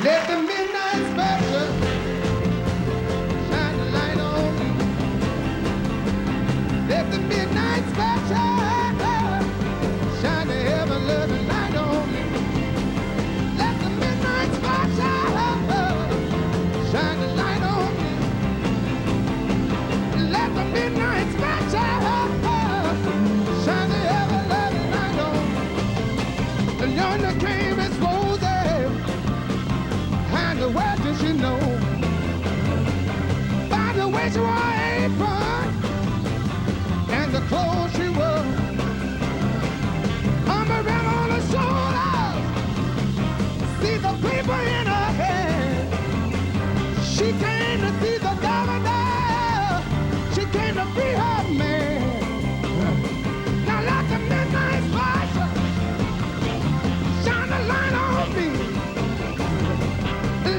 Let the midnight special shine the light on me. Let the midnight special shine the ever-loving light on me. Let the midnight special shine the light on me. Let the midnight special shine the ever-loving light on me. And yonder came his roses, and the word did she know? By the way she wore her apron and the clothes she wore, arm around on her shoulders, see the paper in her hand. She came to see the governor, she came to be her man. Now let the midnight special shine the light on me.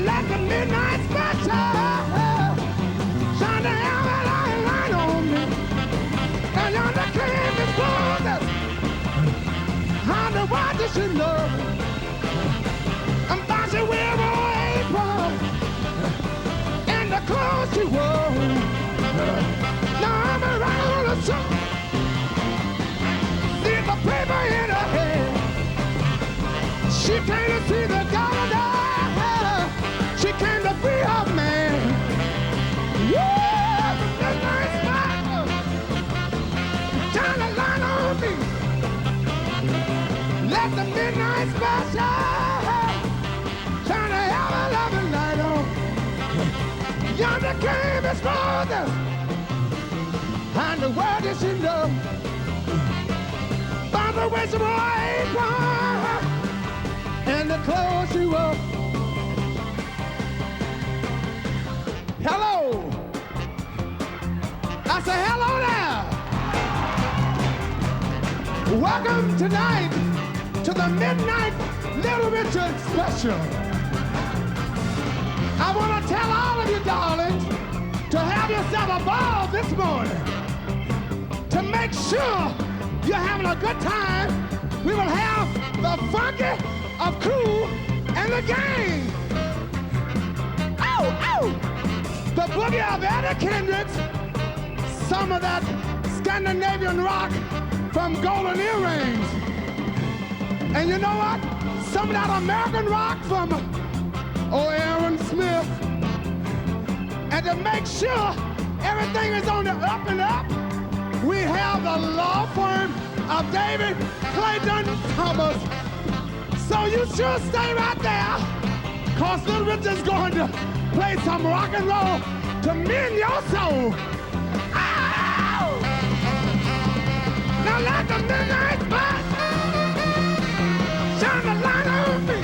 Let the midnight special shine the ever-light light on me. And yonder came his roses, how the world does she know? And by she wear her apron and the clothes she wore. Now I'm around the sun, see the paper in her hand. She came to see the governor, she came to be her man. Yeah, the midnight special shine the light on me. Let the midnight special shine the ever-loving light on. Yonder came his roses, and the world did she know? By the way she wore her apron and the clothes she wore. Hello. I say hello there. Welcome tonight to the Midnight Little Richard Special. I want to tell all of you darlings to have yourself a ball this morning. To make sure you're having a good time, we will have the funky of Kool and the gang. Oh, oh! The boogie of Eddie Kendricks, some of that Scandinavian rock from Golden Earrings. And you know what? Some of that American rock from Aerosmith. And to make sure everything is on the up and up, we have the law firm of David Clayton-Thomas. So you should stay right there, cause Little Richard's going to play some rock and roll to mend your soul. Ow! Now let the midnight spot shine the light on me.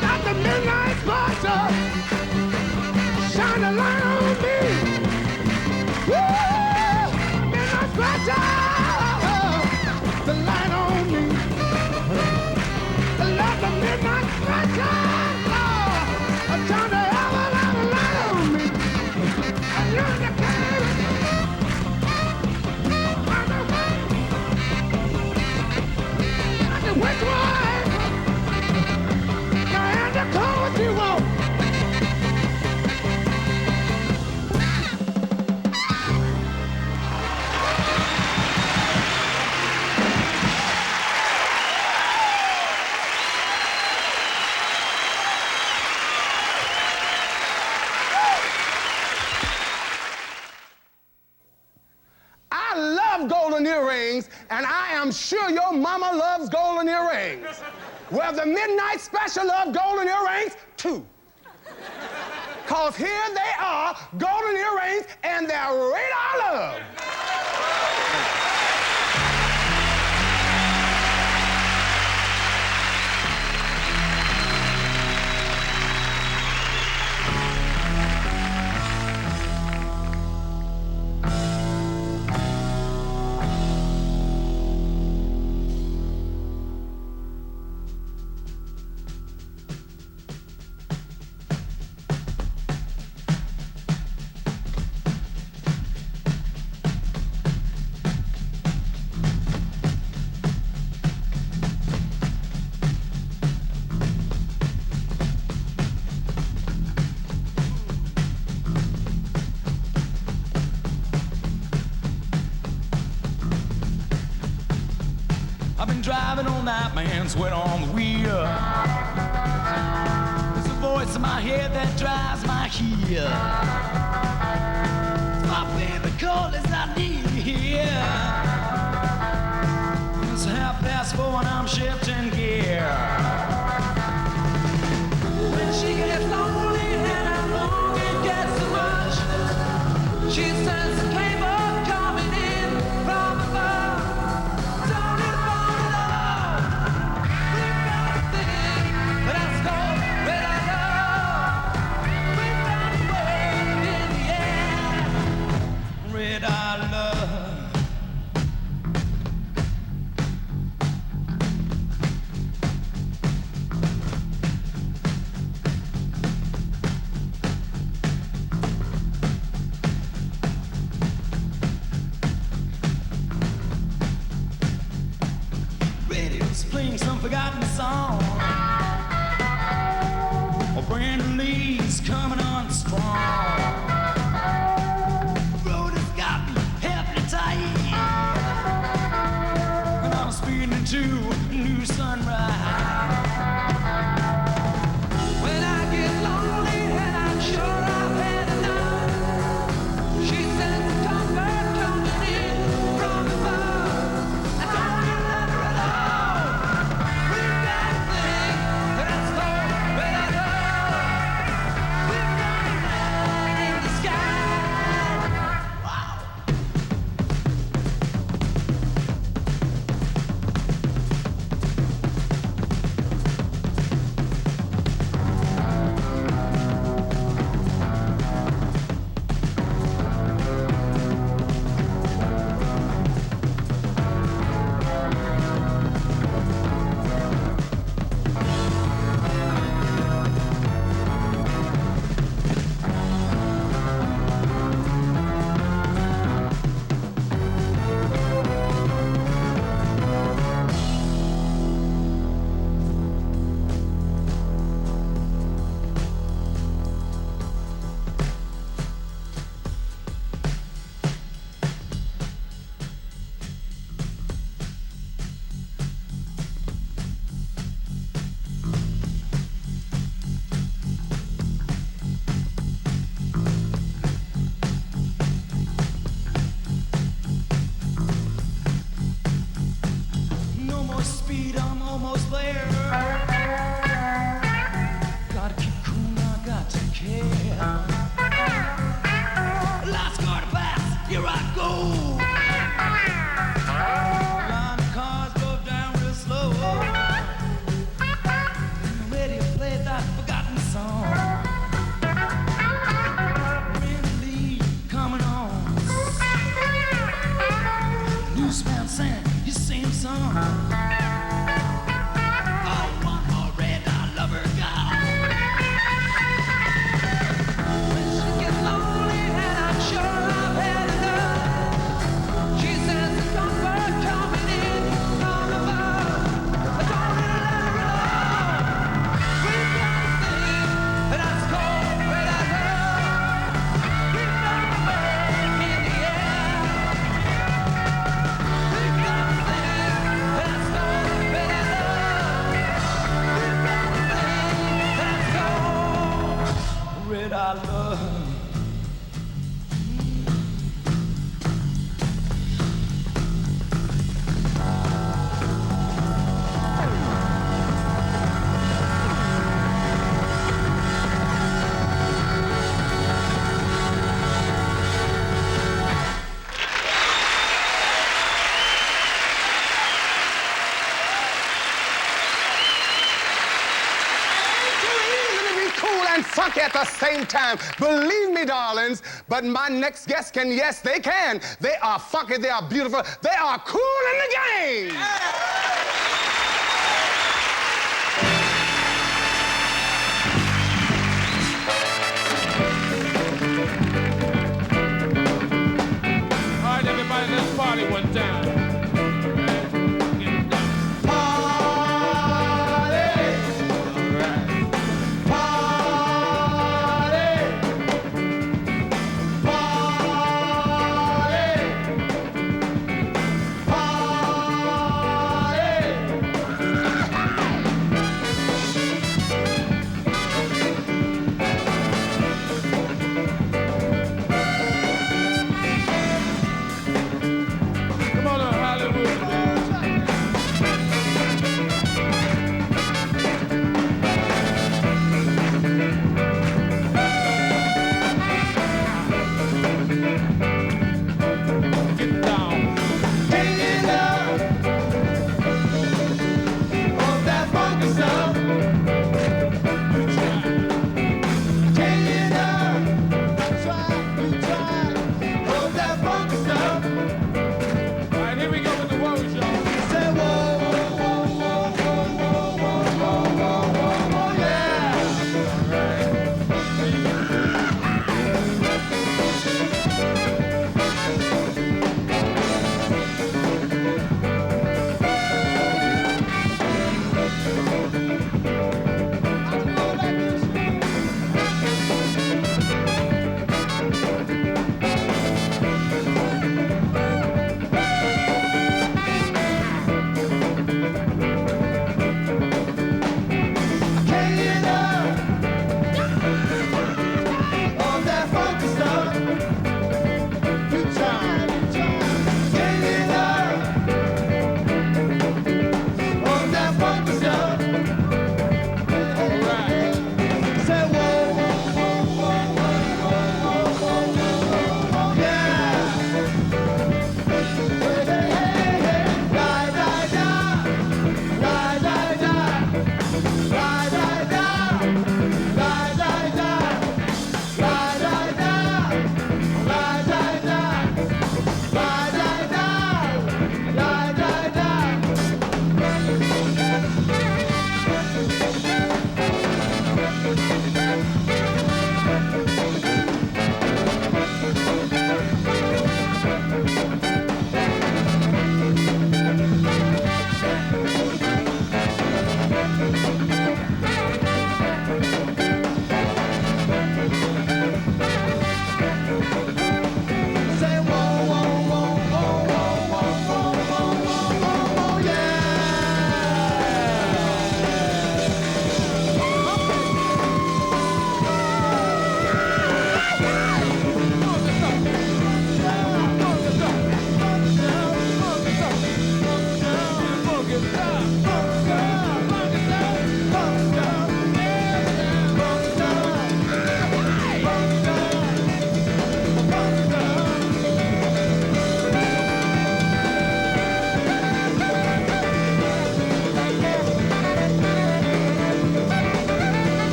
Let the midnight spot shine the light on me. Woo! Midnight spot, the light on me. Let the midnight spot shine the ever-loving light on me. And you're the king. I can which way? Now and the clothes you want. Golden earrings, and I am sure your mama loves golden earrings. Well, the Midnight Special love golden earrings too. Cause here they are, golden earrings, and they're radar love. I've been driving all night, man, sweat on the wheel. There's a voice in my head that drives my heel. It's my baby calling, I need you here. It's 4:30 and I'm shifting gear. When she gets lonely and I'm longing, gets so much, she sends the cable coming in from above. Don't need a phone at all. We've got a thing, but that's called red I love. We've got a word in the air, red I love. Radio's playing some forgotten song. Oh, Brandon Lee's coming on strong. Road has got me heavily tight, and I'm speeding into a new sunrise. When I get lonely and I'm sure I've had enough, she sends comfort coming in from above. I don't need a letter at all. We've got a thing that's called red I love. We've got a light in the sky. Wow. No more speed, I'm almost there. Gotta keep cool, I got to care. Last car to pass, here I go. Line of cars go down real slow. Ready to play that forgotten song. Randy Lee coming on. Newsman saying you same song. Oh, one more red, I love her gal. When she gets lonely and I'm sure I've had enough, she sends the comfort coming in from above. I don't need a letter at all. We've got a thing that's called red I love. We've got a bird in the air. We've got a thing that's called red I love. We've got a thing that's called red I love. Cool and funky at the same time. Believe me, darlings, but my next guest can, yes, they can. They are funky, they are beautiful, they are cool in the game. All right, everybody, let's party one time. Get down.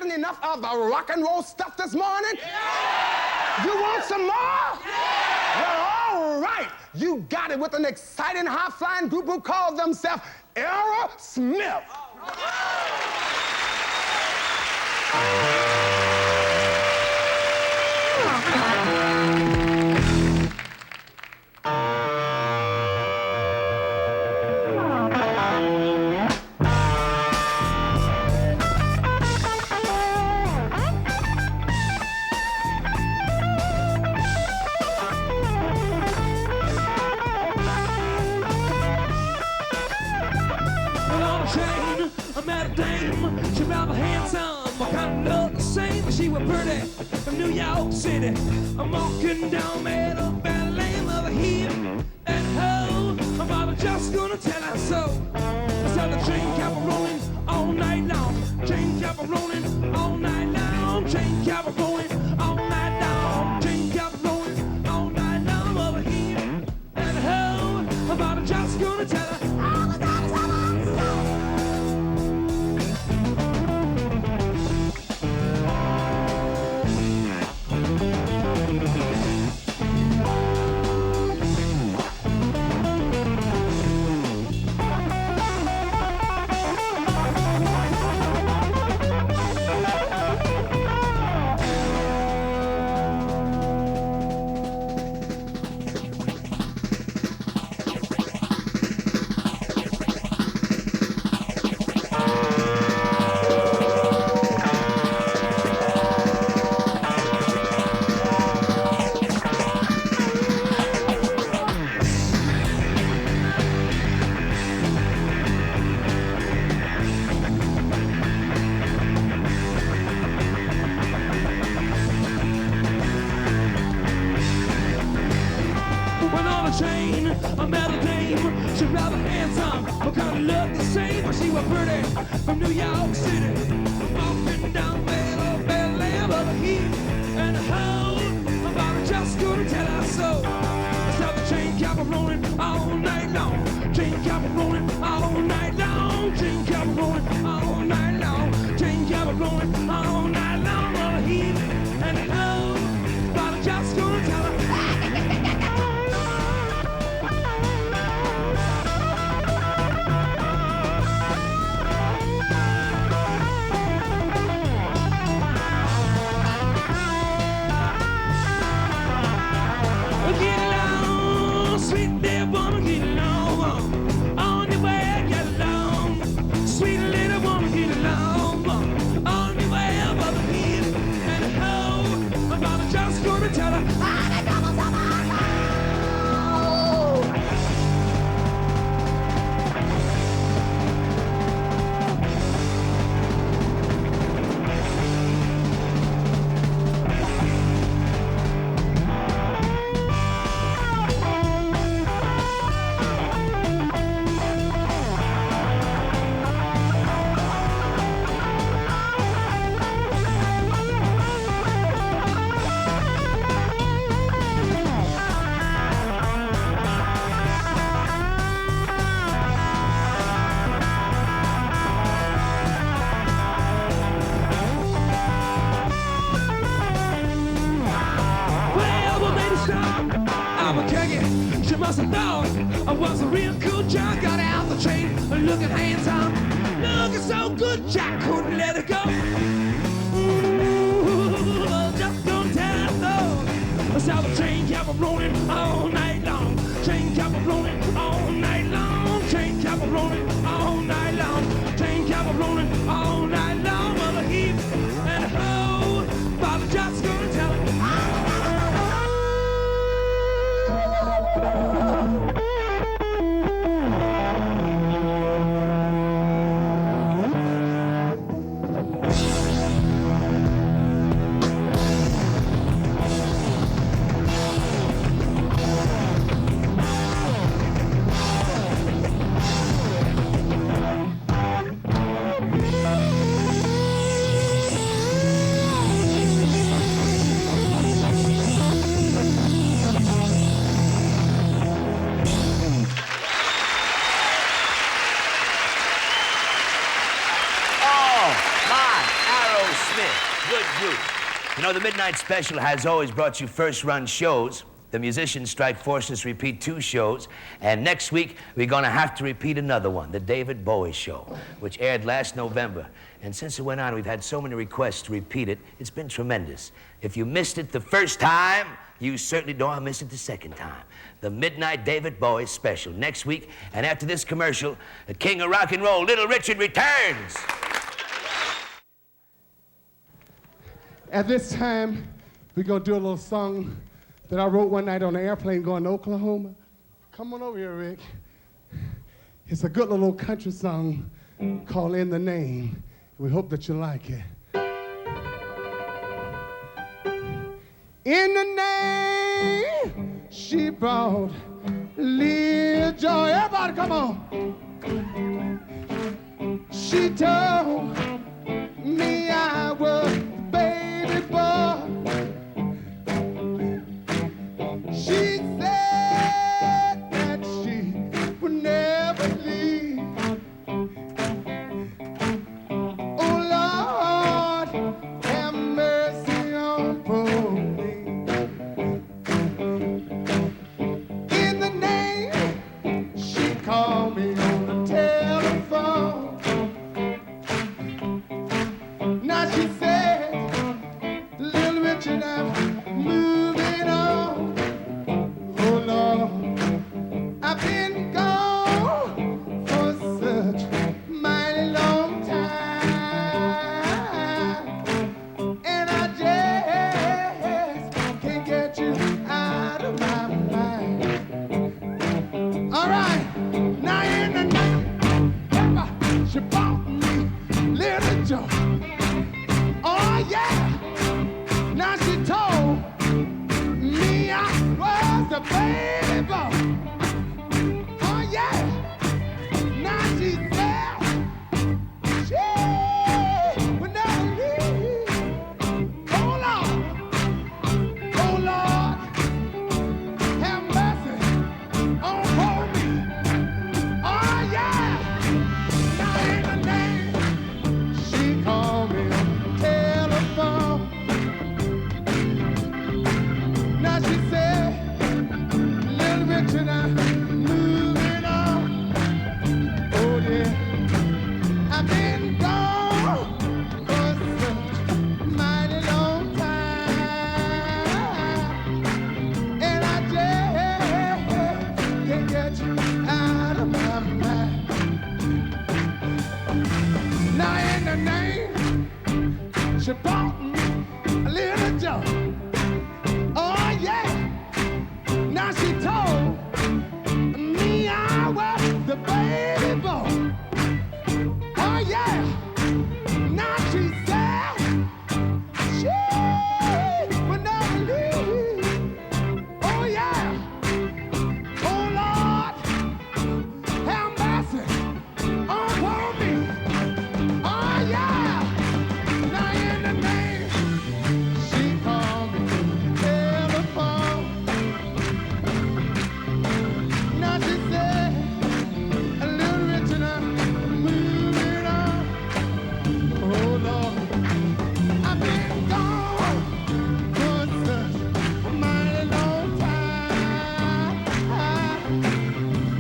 having enough of the rock and roll stuff this morning? Yeah. You want some more? Yeah. Well, all right. You got it with an exciting high-flying group who call themselves Aerosmith. She rather handsome, I kind of look the same. She was pretty from New York City. I'm walking down Meadow Valley of a heel and ho. My father just gonna tell her so. So the train kept rolling all night long. Train kept rolling all night long. Train kept rolling all night long. Train kept rolling all night long of a heel and ho. My father just gonna tell her. A metal dame, she rather handsome, but kinda look the same. But she was pretty from New York City. Walking down Meadow Valley of the heat and ho. My body just couldn't tell her so. So the train kept rolling all night long. Train kept rolling all night long. Train kept rolling all night long. Train kept rolling all night long of the heat and ho. My body just couldn't tell her. She must have thought I was a real cool jock. Got out the train, looking handsome, looking so good, Jack couldn't let it go. Ooh, just gonna tell her so. So the train kept rolling all night long. Train kept rolling all night long. Train kept rolling all night long. Train kept rolling all night long. Well, the heat and ho, but I'm just gonna tell her. know, the Midnight Special has always brought you first-run shows. The musicians strike forced us to repeat 2 shows, and next week we're gonna have to repeat another one, the David Bowie Show, which aired last November. And since it went on, we've had so many requests to repeat it. It's been tremendous. If you missed it the first time, you certainly don't want to miss it the second time. The Midnight David Bowie Special next week, and after this commercial, the king of rock and roll, Little Richard, returns. At this time, we're gonna do a little song that I wrote one night on the airplane going to Oklahoma. Come on over here, Rick. It's a good little country song called In the Name. We hope that you like it. In the name, she brought little joy. Everybody, come on. She told me I was baby boy. She said that she would never leave. Oh Lord, have mercy on poor me. In the name, she called me on the telephone. Now she said, Little Richard, I'm moving on. Oh Lord, I've been gone for such a mighty long time, and I just can't get you out of my mind. All right, now in the night, she bought me little joy. Oh yeah, now she told me I was the baby boy. Oh yeah, now she said she would never leave. Oh Lord, have mercy on poor me. Oh yeah, now in the name, she called me on the telephone. Now she said, Little Richard, I'm moving on. Oh yeah, I've been gone for such a mighty long time, and I just can't get you out of my mind. Now in the name, she brought me a little joy. Oh yeah, now she told me I was the baby boy. Oh yeah, now she said she would never leave. Oh yeah, oh Lord, have mercy on poor me. Oh yeah, now in the name, she called me to the telephone. Now she said, Little Richard, I'm moving on. Oh Lord, I've been gone for such a mighty long time,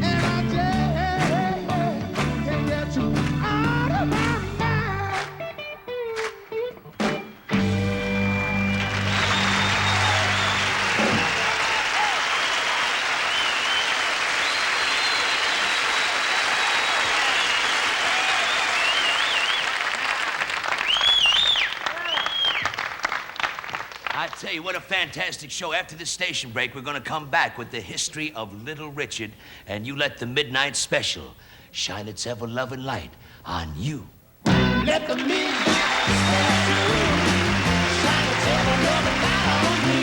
and I just can't get you out of my mind. I tell you, what a fantastic show. After this station break, we're going to come back with the history of Little Richard, and you let the Midnight Special shine its ever-loving light on you. Let the midnight special shine its ever-loving light on me.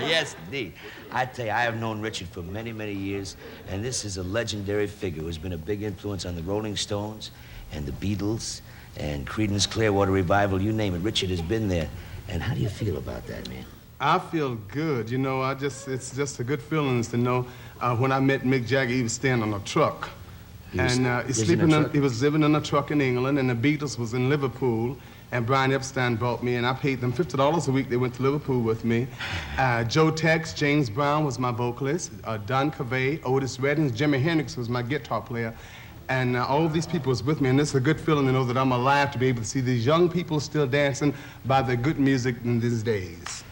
Yes, indeed. I tell you, I have known Richard for many, many years, and this is a legendary figure who's been a big influence on the Rolling Stones and the Beatles and Creedence Clearwater Revival, you name it. Richard has been there. And how do you feel about that, man? I feel good. You know, it's just a good feeling to know when I met Mick Jagger, he was standing on a truck. He was living in a truck in England, and the Beatles was in Liverpool, and Brian Epstein brought me, and I paid them $50 a week. They went to Liverpool with me. Joe Tex, James Brown was my vocalist, Don Cavay, Otis Redding, Jimi Hendrix was my guitar player, and all of these people was with me, and it's a good feeling to know that I'm alive to be able to see these young people still dancing by the good music in these days.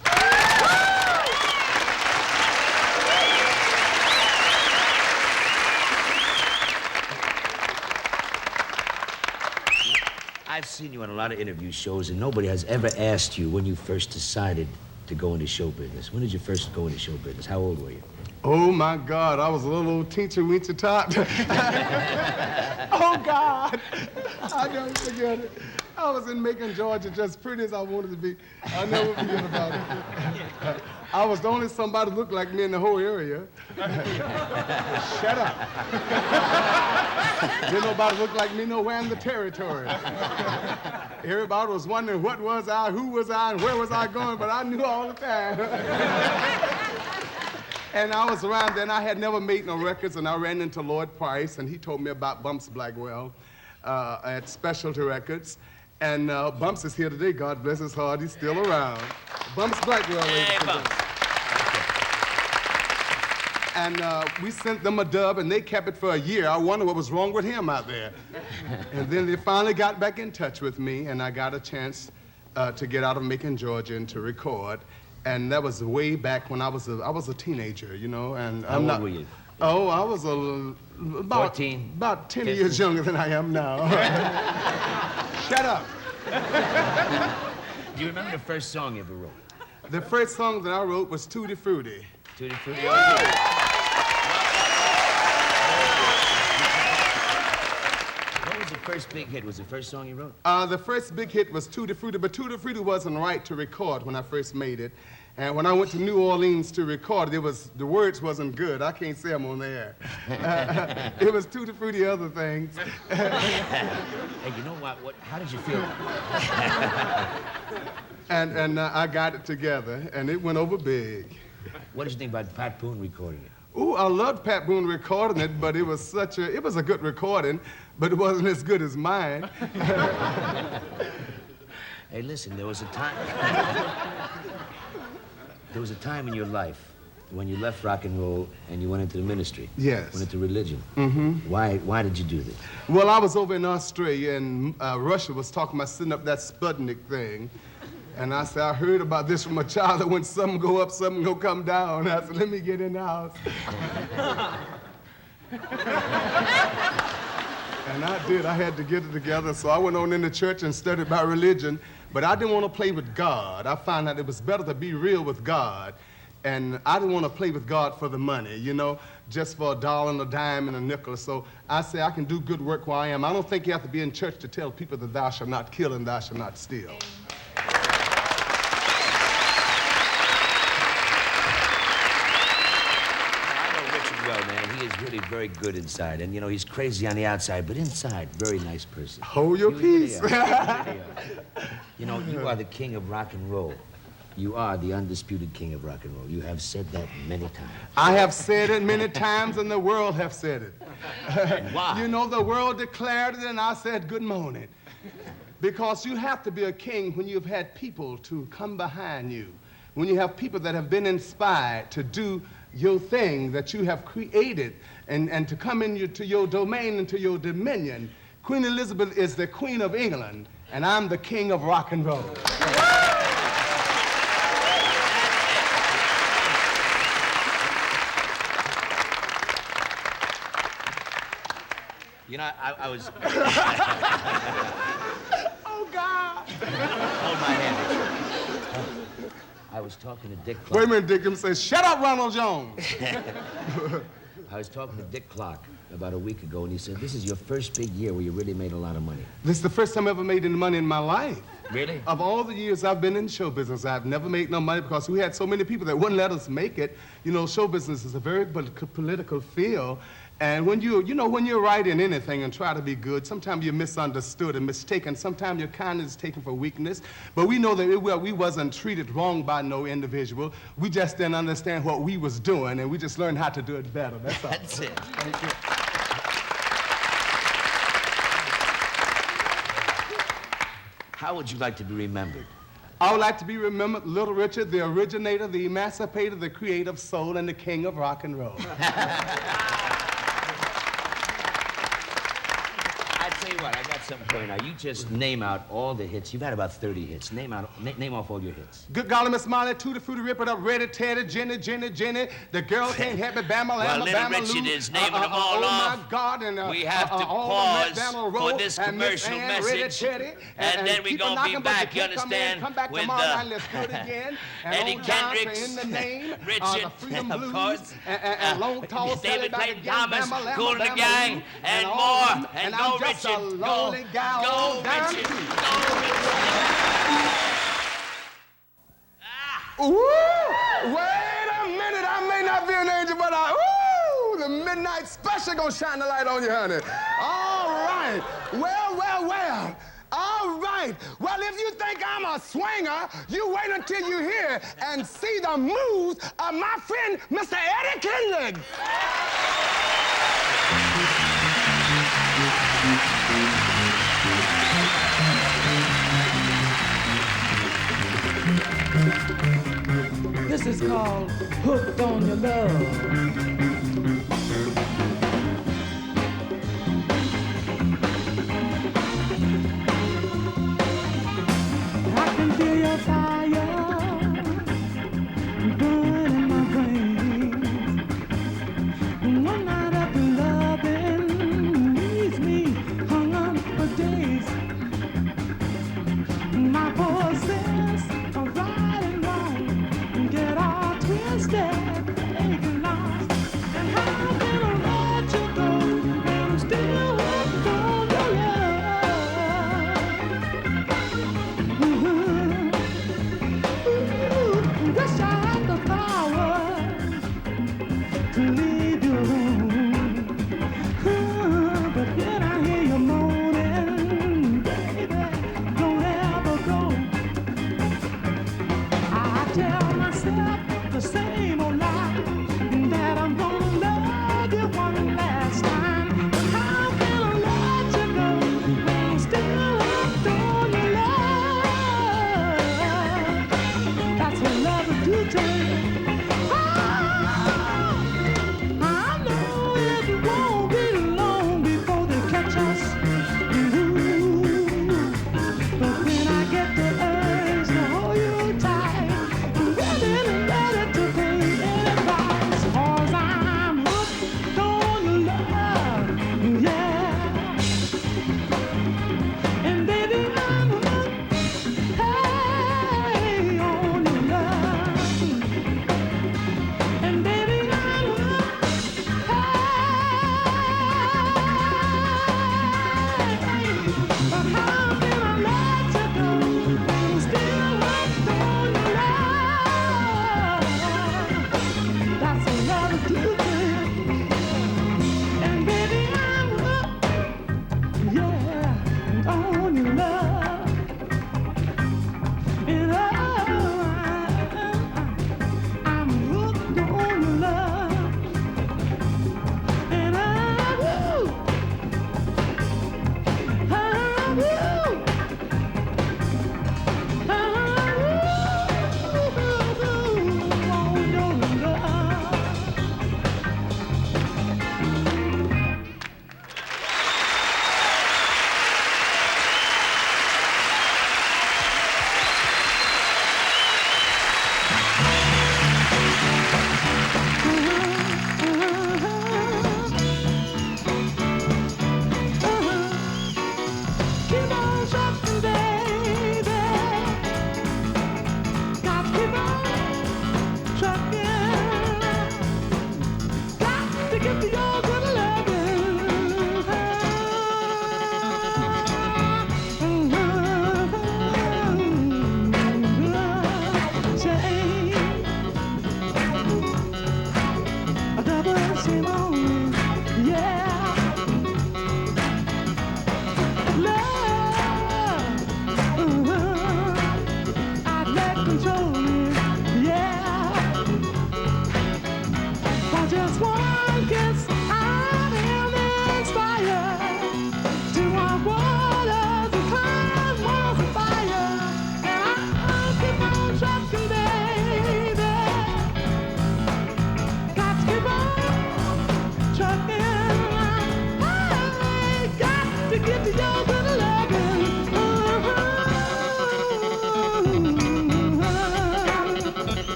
I've seen you on a lot of interview shows, and nobody has ever asked you when you first decided to go into show business. When did you first go into show business? How old were you? Oh, my God, I was a little old teacher-weecher tot. Oh, God, I never forget it. I was in Macon, Georgia, just pretty as I wanted to be. I'll never forget about it. I was the only somebody who looked like me in the whole area. Shut up. Didn't nobody look like me nowhere in the territory. Everybody was wondering what was I, who was I, and where was I going, but I knew all the time. And I was around then. I had never made no records, and I ran into Lloyd Price, and he told me about Bumps Blackwell at Specialty Records. And Bumps is here today. God bless his heart. He's still around. Bumps Blackwell. Hey, Bumps. And we sent them a dub, and they kept it for a year. I wonder what was wrong with him out there. And then they finally got back in touch with me, and I got a chance to get out of Macon, Georgia, and to record. And that was way back when I was a teenager, you know. And How old were you? Oh, I was about 14? About 10 years younger than I am now. Shut up. Do you remember the first song you ever wrote? The first song that I wrote was Tutti Frutti. Tutti Frutti? What was the first big hit? Was the first song you wrote? The first big hit was Tutti Frutti, but Tutti Frutti wasn't right to record when I first made it. And when I went to New Orleans to record, the words wasn't good. I can't say them on the air. It was Tutti Frutti other things. Hey, you know what? How did you feel? And I got it together, and it went over big. What did you think about Pat Boone recording it? Ooh, I loved Pat Boone recording it, but it was a good recording, but it wasn't as good as mine. Hey, listen, there was a time in your life when you left rock and roll and you went into the ministry. Yes. Went into religion. Mm-hmm. Why did you do this? Well, I was over in Australia, and Russia was talking about setting up that Sputnik thing. And I said, I heard about this from a child that when something go up, something go come down. I said, let me get in the house. And I did. I had to get it together. So I went on in the church and studied about religion. But I didn't want to play with God. I found out it was better to be real with God. And I didn't want to play with God for the money, you know, just for $1 and a dime and a nickel. So I say I can do good work where I am. I don't think you have to be in church to tell people that thou shalt not kill and thou shalt not steal. He is really very good inside, and you know he's crazy on the outside, but inside, very nice person. Hold your peace. Really are. You know, you are the king of rock and roll. You are the undisputed king of rock and roll. You have said that many times. I have said it many times, and the world have said it. And why? You know, the world declared it, and I said, good morning. Because you have to be a king when you've had people to come behind you, when you have people that have been inspired to do your thing that you have created and to come into your domain, into your dominion. Queen Elizabeth is the Queen of England, and I'm the king of rock and roll. You know, I was... Oh, God! Hold my hand. I was talking to Dick Clark. Wait a minute, Dick. Him say, shut up, Ronald Jones. I was talking to Dick Clark about a week ago, and he said, this is your first big year where you really made a lot of money. This is the first time I ever made any money in my life. Really? Of all the years I've been in show business, I've never made no money because we had so many people that wouldn't let us make it. You know, show business is a very political field. And when when you're writing anything and try to be good, sometimes you're misunderstood and mistaken. Sometimes your kindness is taken for weakness. But we know that we wasn't treated wrong by no individual. We just didn't understand what we was doing, and we just learned how to do it better. That's all. That's it. Thank you. How would you like to be remembered? I would like to be remembered, Little Richard, the originator, the emancipator, the creator of soul, and the king of rock and roll. I tell you what, I got something for you now. You just name out all the hits. You've had about 30 hits. Name off all your hits. Good golly, Miss Molly, Tutti Frutti, Rip It Up, Ready, Teddy, Jenny, The Girl Can't Help It, Bama, Well, Lama, Little Bama, Richard Lou. is naming them all off. Oh, my God. And, we have to pause for this commercial message. And then we're going to be back, you understand, with Eddie Kendricks, Richard, of course, David Clayton-Thomas, Kool and the Gang, and more. And go, Richard. Go, Richard. Go, Richard. Ooh, wait a minute. I may not be an angel, but the midnight special gonna shine the light on you, honey. All right. Well. All right. Well, if you think I'm a swinger, you wait until you hear and see the moves of my friend, Mr. Eddie Kendricks. This is called Hooked on Your Love.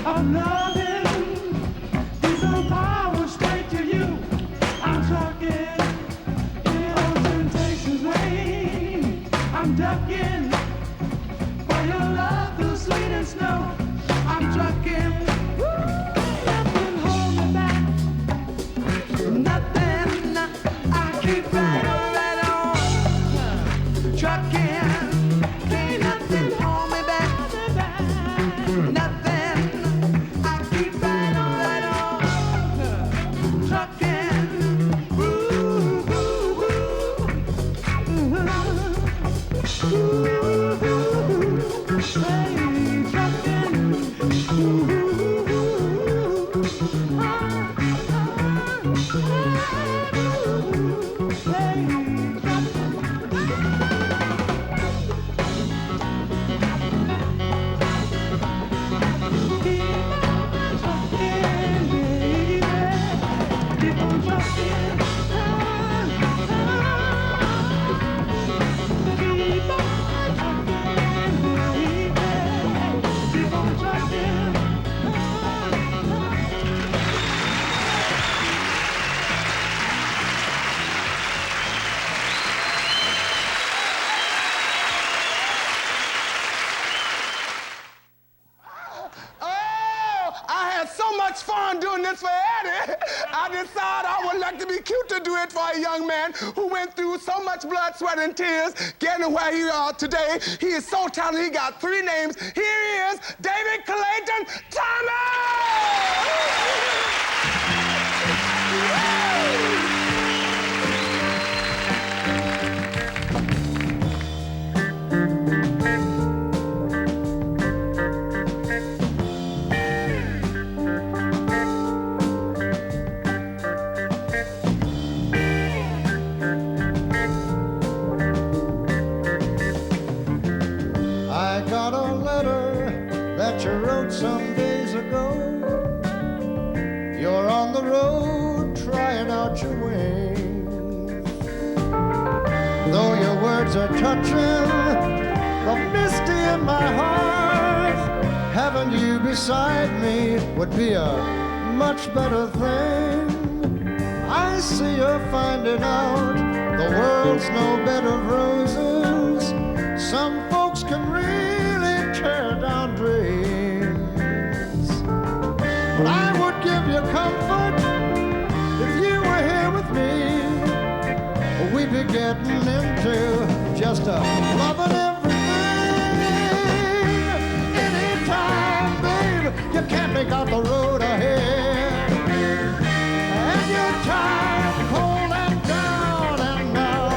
of loving. These are power straight to you. I'm trucking in old temptation's lane. I'm ducking for your love through sleet and snow. I'm trucking. Nothing hold me back. Nothing. I keep right on, right on. Trucking. Can't nothing hold me back. Nothing. I keep right on, right on. Trucking. Woo, woo, woo. Hey, trucking. Fun doing this for Eddie. I decided I would like to be cute to do it for a young man who went through so much blood, sweat, and tears getting where he is today. He is so talented, he got 3 names. Here he is, David Clayton-Thomas! Some days ago, you're on the road trying out your wings. Though your words are touching the misty in my heart, having you beside me would be a much better thing. I see you're finding out the world's no bed of roses. Some folks can really tear down dreams. But I would give you comfort if you were here with me. We'd be getting into just a loving everything. Anytime, babe, you can't make out the road ahead. And you're tired, cold and down and out.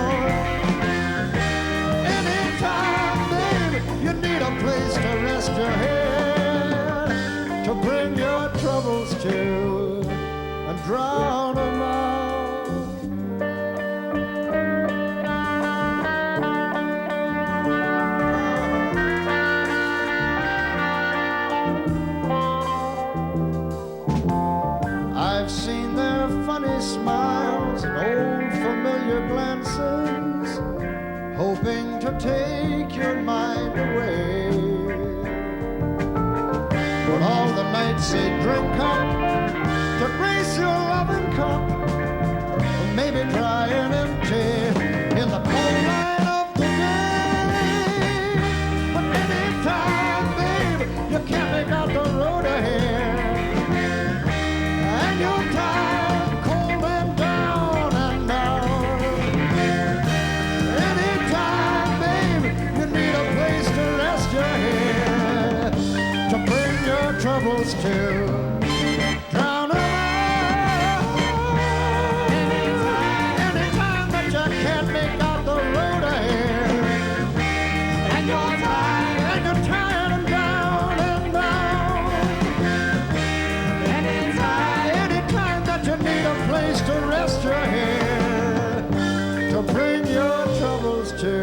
Anytime, babe, you need a place to rest your head, to bring your troubles to and drown them out. I've seen their funny smiles and old familiar glances, hoping to take your mind away. But all the nights they drink up to grace your loving cup, or maybe dry and empty in the cold light of the day. But anytime, babe, you can't make out the road ahead, and you're tired, cold and down and out. Anytime, babe, you need a place to rest your head, to bring your troubles to drown them out. Anytime that you can't make out the road ahead, and you're tired and down and down. Anytime that you need a place to rest your head, to bring your troubles to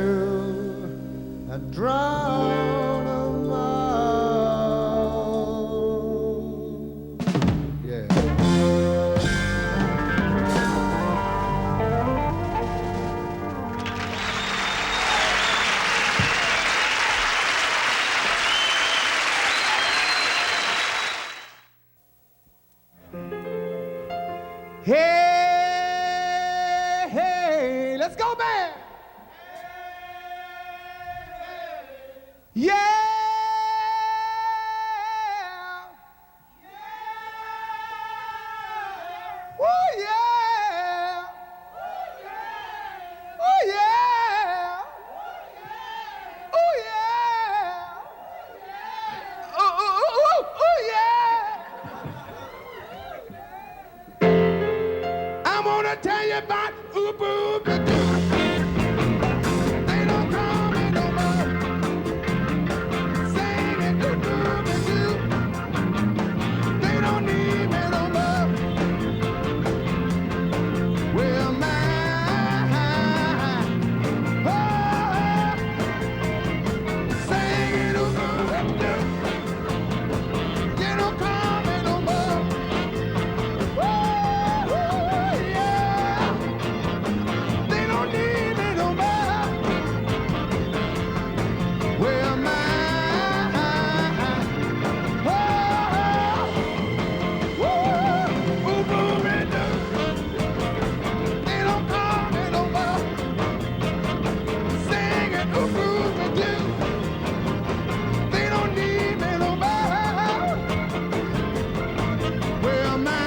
and drown them out. Hey, hey, let's go, man. Yeah. Oh, yeah. Oh, yeah. Oh, yeah. Oh, yeah. I'm gonna tell you about Poo Pah Doo. They don't call me no more. Singing Poo Pah Doo. They don't need me no more. Well, my singing Poo Pah Doo. They don't call me no more. Yeah. They don't need me no more. Well, my Poo Pah Doo. They don't call me no more. Singing Poo Pah Doo. They don't need me no more. Well, my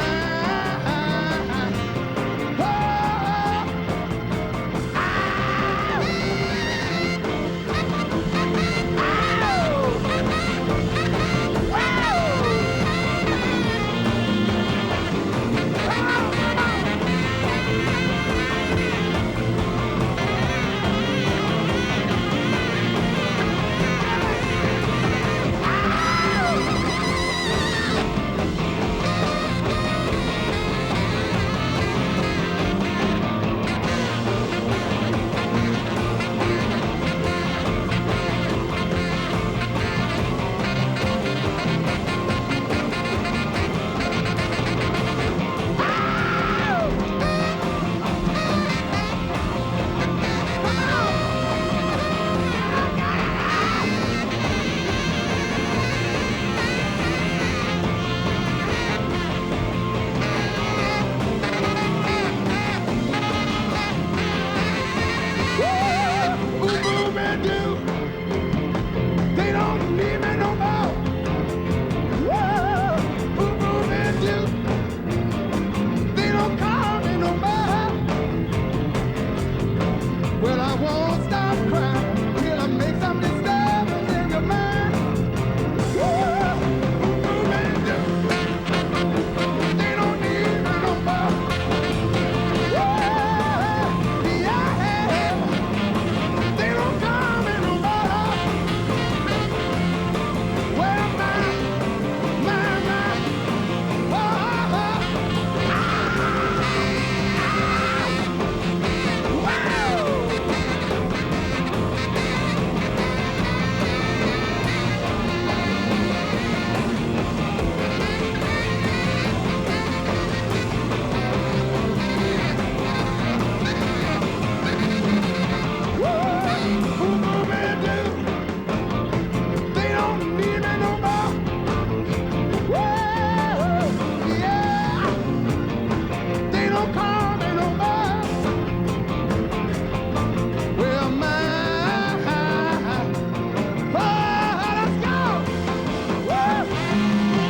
they don't need me no more. Whoa, Poo Pah Doo. They don't call me no more. Well, I won't stop crying till I make some disturbance in your mind. Whoa, Poo Pah Doo. They don't need me no more. Whoa, yeah. They don't call me no more. Well, my, they don't need me no more. Whoa, yeah. They don't call me no more. Well, let's go. Whoa,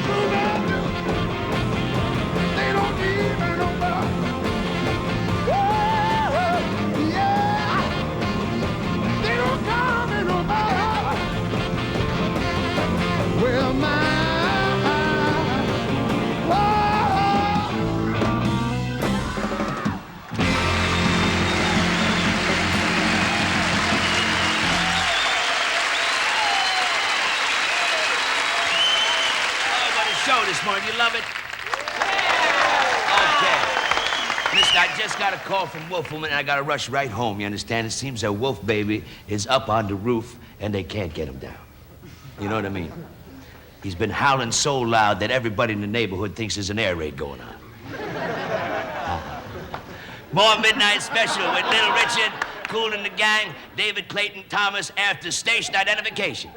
Poo Pah Doo. They don't need me no more. Whoa, yeah. They don't call me no more. Well, my What a show this morning. You love it? Okay. Listen, I just got a call from Wolfman, and I got to rush right home. You understand? It seems that Wolf Baby is up on the roof, and they can't get him down. You know what I mean? He's been howling so loud that everybody in the neighborhood thinks there's an air raid going on. More Midnight Special with Little Richard, Kool and the Gang, David Clayton-Thomas after station identification.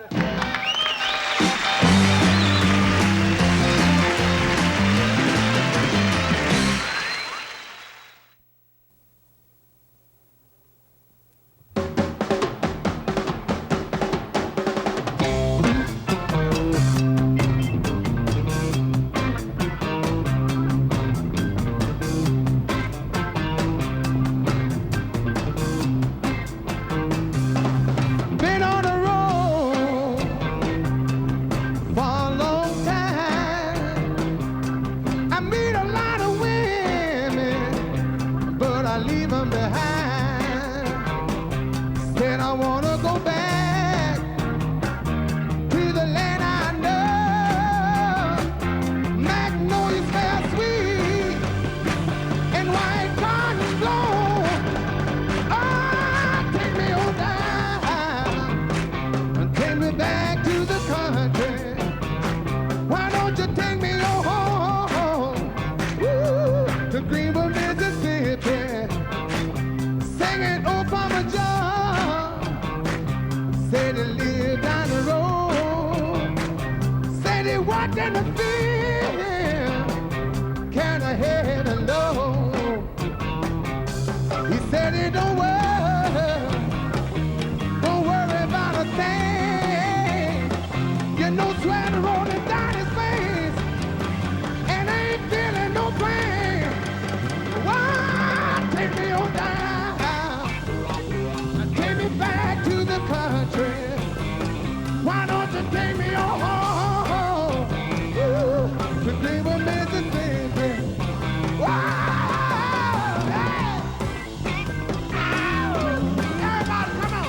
in the field, kind of head and low. He said he don't worry about a thing. You know sweat rolling down his face, and ain't feeling no pain. Why take me on down, take me back to the country? Why don't you take me on home to play with Mississippi? Wow! Everybody, come on,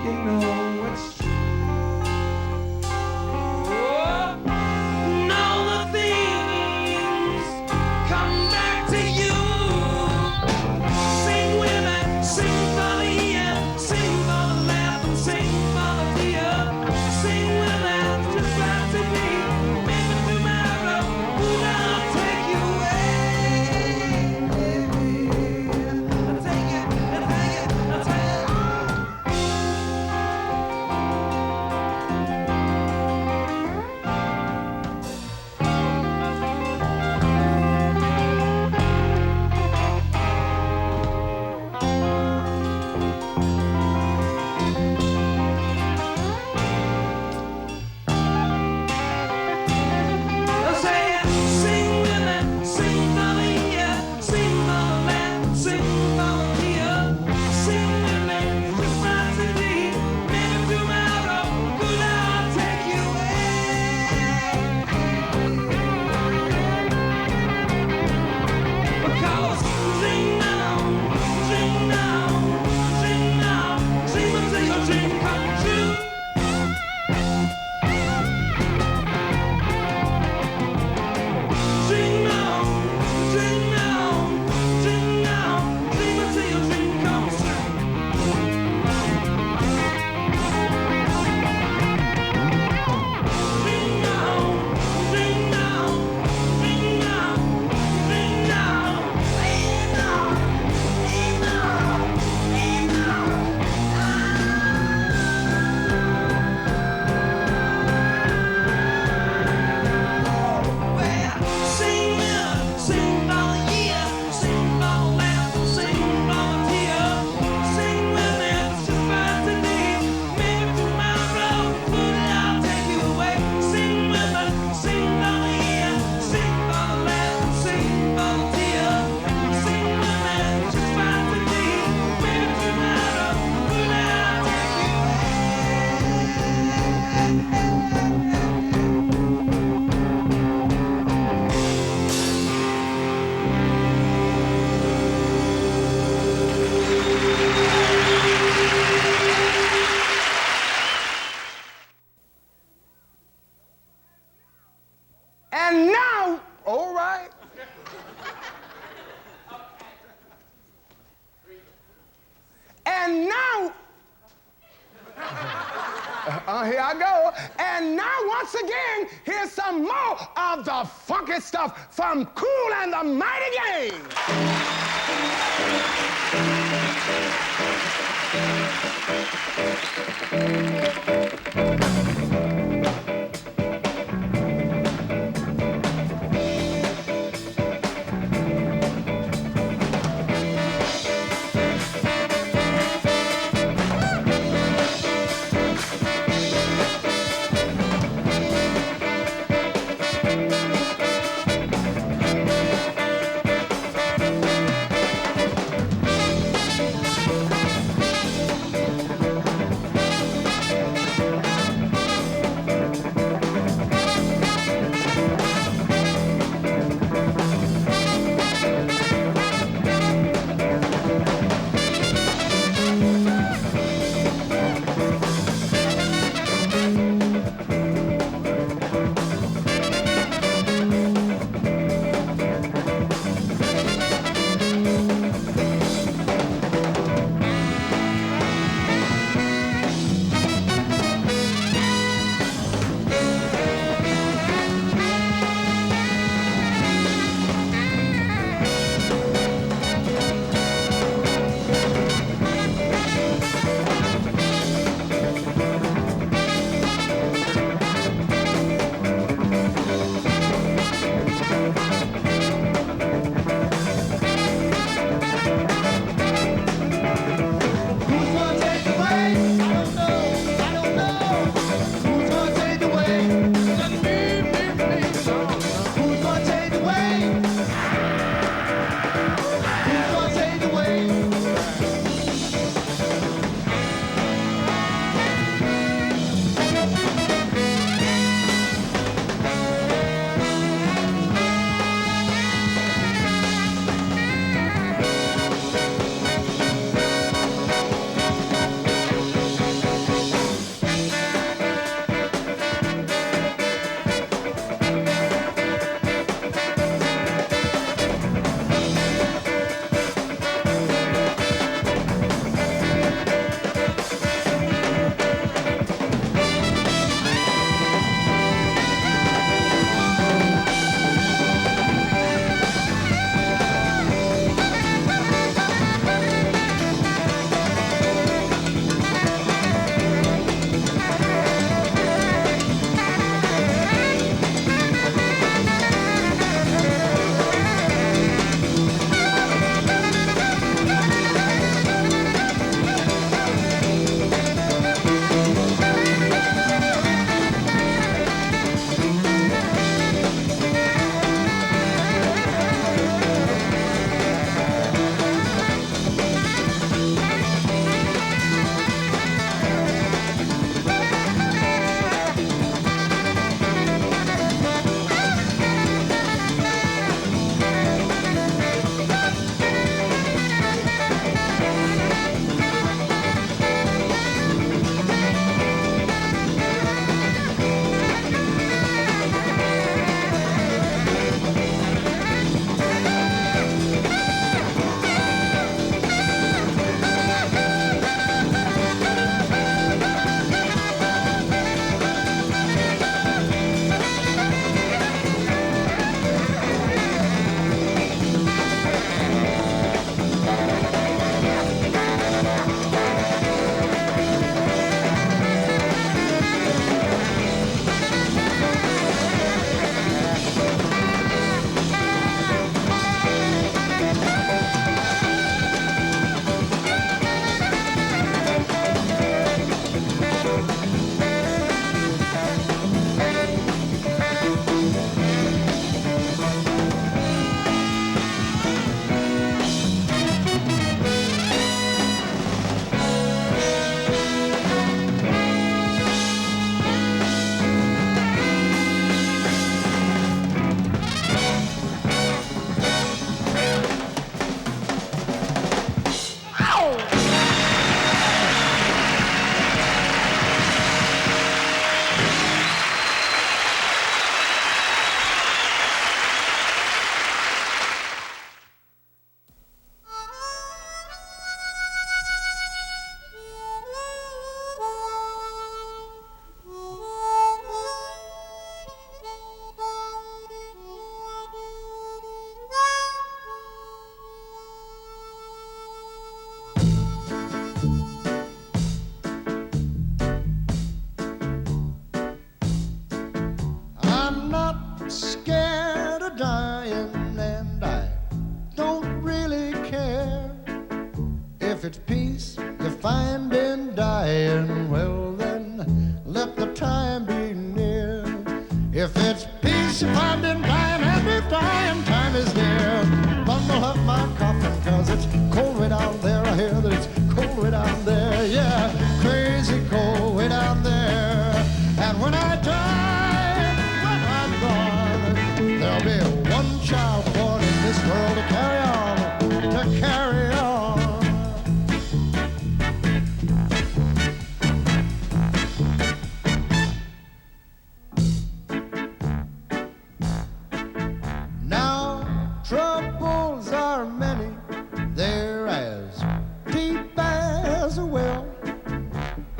you know it's true. Oh, and all the things come back to you. Sing with me, sing for the year, sing for the laugh and sing for the tear. Sing with me, just right to me. Maybe tomorrow, would I take you away? I'll take it, I'll take it, I'll take it. Sing with me, sing for the year, sing for the laugh, sing for the tear. Sing with me, just right to me. Maybe tomorrow, could I take you away? Because sing now, sing now, sing now, sing until your dream comes true. Sing now, sing now, sing now, sing until your dream comes true. Sing now, sing now, sing now, sing now, sing now, sing now, sing now. Well, sing now, sing for the year, sing for the laugh, sing for the tear. Sing with me, it's just right to me. Maybe tomorrow, would I take you away? Sing with me, sing for the year, sing for the laugh, sing for the tear. Sing with me, it's just right to me. Maybe tomorrow, would I take you And now, all right. And now, here I go. And now, once again, here's some more of the funky stuff from Kool and the Mighty Gang.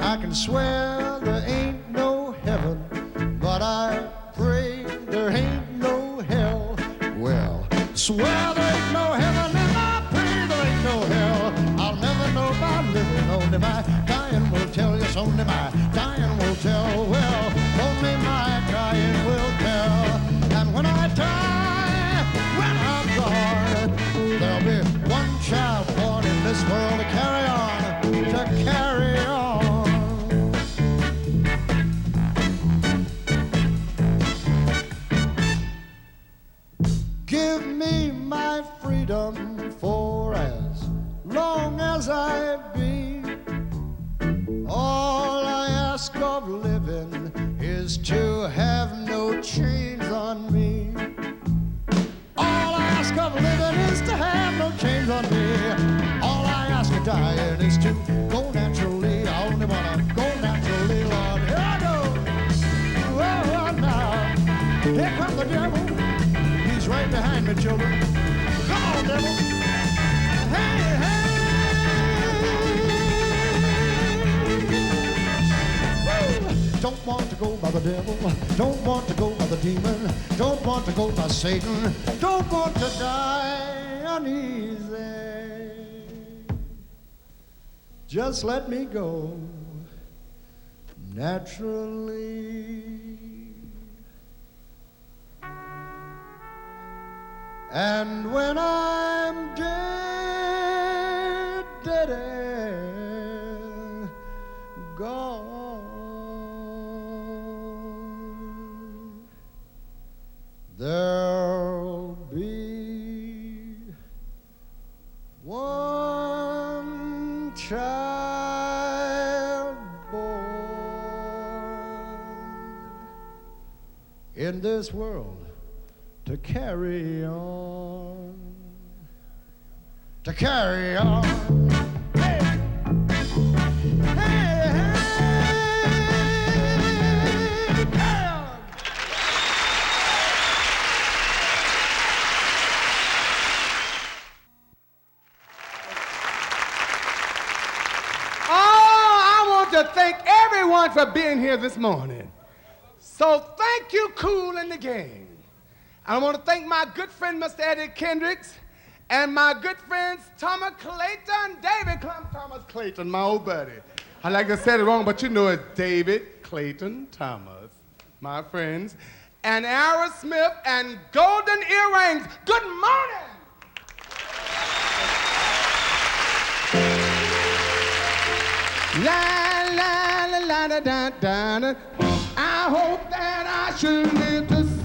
I can swear there ain't no heaven, but I pray there ain't no hell. Well, swear there ain't no heaven and I pray there ain't no hell. I'll never know by living, only my dying will tell. Yes, only my dying will tell. Well, only my dying will tell. And when I die, when I'm gone, there'll be one child born in this world to carry on, to carry on. Give me my freedom for as long as I be. All I ask of living is to have no chains on me. All I ask of living is to have no chains on me. All I ask of dying is to go naturally. I only wanna go naturally, Lord. Here I go. Oh, now, here comes the devil. He's right behind me, children. Come on, devil. Hey, hey. Woo. Don't want to go by the devil. Don't want to go by the demon. Don't want to go by Satan. Don't want to die uneasy. Just let me go naturally. And when I'm dead, dead and gone, there'll be one child born in this world to carry on, to carry on. Hey, hey, hey, carry on. Oh, I want to thank everyone for being here this morning. So thank you, Kool and the gang. I want to thank my good friend, Mr. Eddie Kendricks, and my good friends, Thomas Clayton, David Thomas Clayton, my old buddy. I like to say it wrong, but you know it's David Clayton-Thomas, my friends, and Aerosmith and Golden Earrings. Good morning! La, la, la, la, da, da, da, da. I hope that I should live to see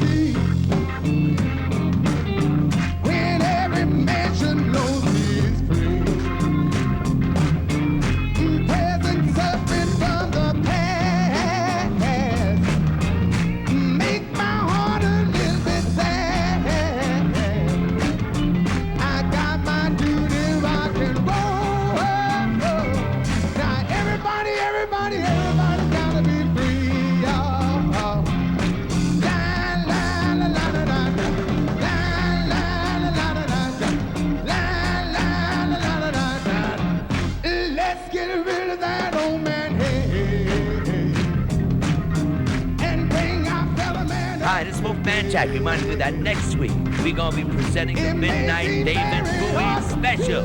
Hi, this is Wolfman Jack. Remind you that next week we're going to be presenting the Midnight David Bowie Special.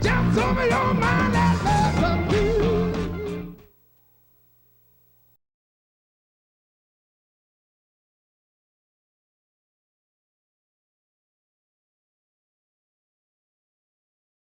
Just over your mind.